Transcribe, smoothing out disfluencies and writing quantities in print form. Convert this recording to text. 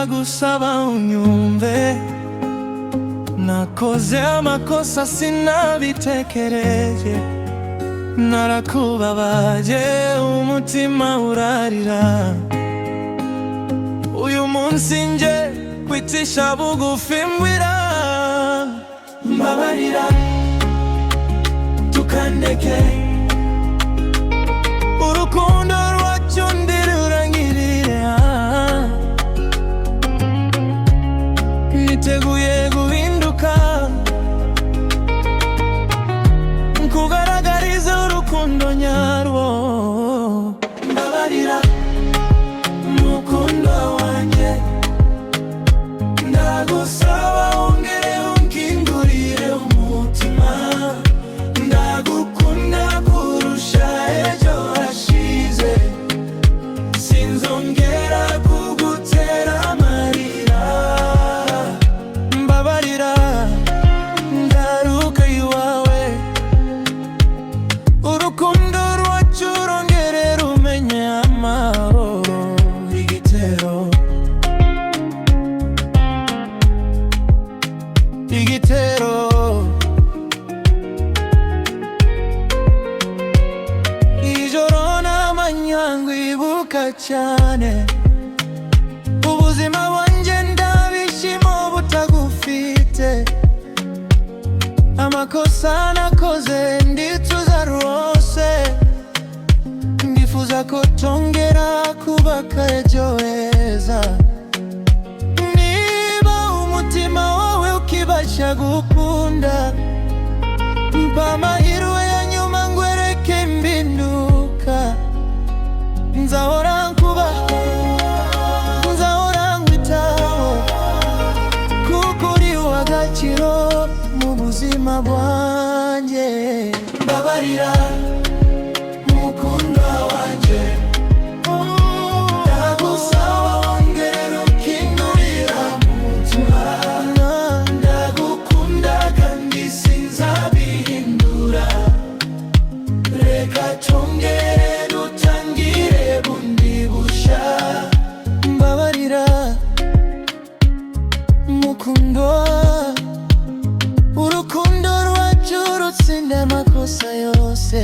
ndagusaba unyumve, nakoze amakosa sinabitekereje, narakubabaje umutima urarira. Uyu munsi nje kwicisha bugufi mbwira, mbabarira tukandeke, urukundo rwacu ndirurangirire. Niteguye guhinduka, kugaragariza urukundo nyarwo. Mbabarira mukundo wanjye, ndagusaba ongere unkingurire umutima. Ndagukunda kurusha ejo hashize, sinzongera kugutera amarira. Mbabarira ndaruka iwawe, urukundo rwacu rongere rumenye amahoro. Igitero ijoro n'amanywa ngwibuka cyane, ubuzima bwanjye ndabishimo butagufite. Amakosa nakoze ndituza rwose, ndifuza ko tongera kubaka ejo heza. Niba umutima wawe ukibasha gukunda, mpa amahirwe ya nyuma ngwereke impinduka. Nzahora nkubaha, nzahora nkwitaho, kuko uri uw'agaciro mu buzima bwanjye. Mbabarira mukundwa wanjye, ndagusaba wongere unkingurire umutima. Ndagukunda kandi sinzabihindura, reka twongere dutangire bundi bushya. Mbabarira mukundwa, urukundo rwacu rutsinda amakosa yose.